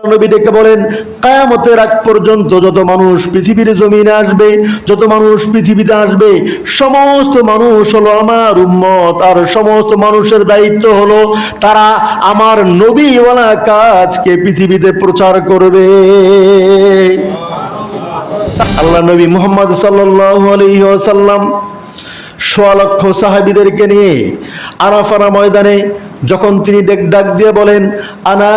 নবী ডেকে বলেন, কিয়ামতের আগ পর্যন্ত যত মানুষ পৃথিবীর জমিনে আসবে, যত মানুষ পৃথিবীতে আসবে, সমস্ত মানুষ হলো আমার উম্মত। আর সমস্ত মানুষের দায়িত্ব হলো তারা আমার নবীওয়ালা কাজকে পৃথিবীতে প্রচার করবে। আল্লাহ নবী মুহাম্মদ সাল্লাল্লাহু আলাইহি ওয়াসাল্লাম ১৬ লক্ষ সাহাবীদেরকে নিয়ে আরাফার ময়দানে যখন তিনি ডাক দিয়ে বলেন, আনা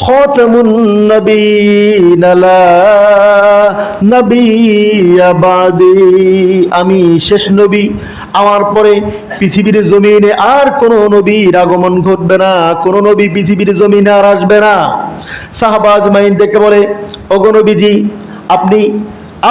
খাতামুন নবিয়্যিন লা নাবিয়্যা বাদি, আমি শেষ নবী, আমার পরে পৃথিবীর জমিনে আর কোনো নবীর আগমন ঘটবে না, কোনো নবী পৃথিবীর জমিনে আর আসবে না। সাহাবা আজমাইন ডেকে বলে, ওগো নবীজি, আপনি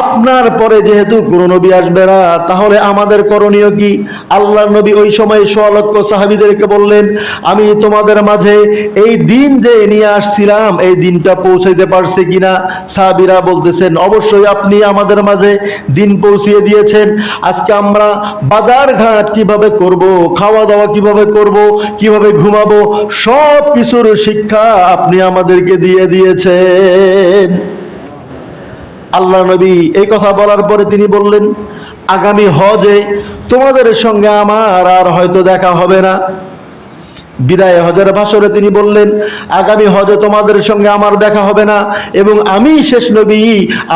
আপনার পরে যেহেতু কোনো নবী আসবে না, তাহলে আমাদের করণীয় কি? আল্লাহর নবী ওই সময় ১৬ লক্ষ সাহাবীদেরকে বললেন, আমি তোমাদের মাঝে এই দিন যে নিয়ে আসছিলাম, এই দিনটা পৌঁছাইতে পারছে কিনা? সাহাবীরা বলতেছেন, অবশ্যই আপনি আমাদের মাঝে দিন পৌঁছিয়ে দিয়েছেন। আজকে আমরা বাজার ঘাট কিভাবে করব, খাওয়া দাওয়া কিভাবে করব, কিভাবে ঘুমাবো, সব কিছুর শিক্ষা আপনি আমাদেরকে দিয়ে দিয়েছেন। আল্লাহ নবী এই কথা বলার পরে তিনি বললেন, আগামী হজে তোমাদের সঙ্গে আমার আর হয়তো দেখা হবে না। বিদায় হজের ভাষণে তিনি বললেন, আগামী হজে তোমাদের সঙ্গে আমার দেখা হবে না এবং আমি শেষ নবী,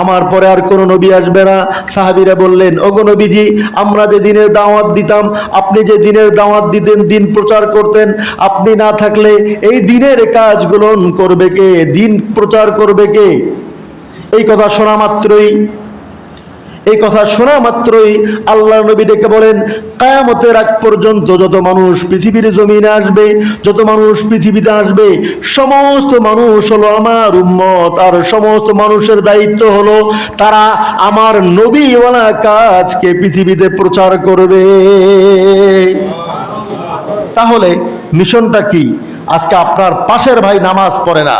আমার পরে আর কোনো নবী আসবে না। সাহাবীরা বললেন, ওগো নবীজি, আমরা যে দিনের দাওয়াত দিতাম, আপনি যে দিনের দাওয়াত দিতেন, দিন প্রচার করতেন, আপনি না থাকলে এই দিনের কাজগুলো করবে কে? দিন প্রচার করবে কে? এই কথা শোনা মাত্রই আল্লাহ নবী ডেকে বলেন, কিয়ামতের আগ পর্যন্ত যত মানুষ পৃথিবীর জমিনে আসবে, যত মানুষ পৃথিবীতে আসবে, সমস্ত মানুষ হলো আমার উম্মত। আর সমস্ত মানুষের দায়িত্ব হলো তারা আমার নবীওয়ালা কাজকে পৃথিবীতে প্রচার করবে। তাহলে মিশনটা কি? আজকে আপনার পাশের ভাই নামাজ পড়ে না,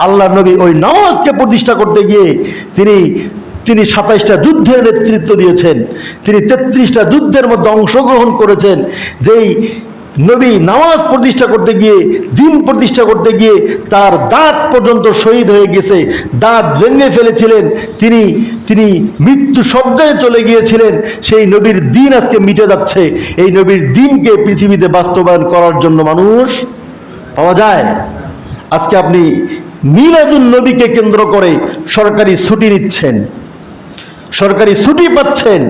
আল্লাহ নবী ওই নামাজকে প্রতিষ্ঠা করতে গিয়ে তিনি ২৭টা যুদ্ধের নেতৃত্ব দিয়েছেন, তিনি ৩৩টা যুদ্ধের মধ্যে অংশগ্রহণ করেছেন। যেই নবী নামাজ প্রতিষ্ঠা করতে গিয়ে, দিন প্রতিষ্ঠা করতে গিয়ে তার দাঁত পর্যন্ত শহীদ হয়ে গেছে, দাঁত ভেঙে ফেলেছিলেন, তিনি মৃত্যু শয্যায় চলে গিয়েছিলেন, সেই নবীর দিন আজকে মিটে যাচ্ছে। এই নবীর দিনকে পৃথিবীতে বাস্তবায়ন করার জন্য মানুষ পাওয়া যায়। আজকে আপনি মিলাদুন নবীকে কেন্দ্র করে সরকারি ছুটি নিচ্ছেন, সরকারি ছুটি পাচ্ছেন।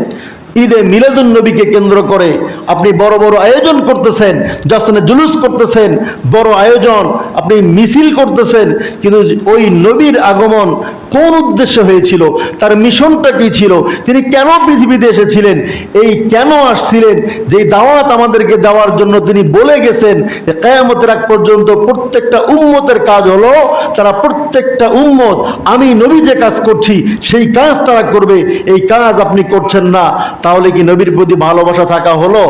ঈদে মিলাদুন নবীকে কেন্দ্র করে আপনি বড় বড় আয়োজন করতেছেন, জশ্নে জুলুস করতেছেন, বড় আয়োজন, আপনি মিছিল করতেছেন। কিন্তু ওই নবীর আগমন কোন উদ্দেশ্য হয়েছিল? তার মিশনটা কি ছিল? তিনি কেন পৃথিবীতে এসেছিলেন? এই কেন আসছিলেন? যেই দাওয়াত আমাদেরকে দেওয়ার জন্য তিনি বলে গেছেন যে কিয়ামতের আগ পর্যন্ত প্রত্যেকটা উম্মতের কাজ হলো, তারা প্রত্যেকটা উম্মত আমি নবী যে কাজ করছি সেই কাজ তারা করবে। এই কাজ আপনি করছেন না, তাহলে কি নবীর প্রতি ভালোবাসা থাকা হলো?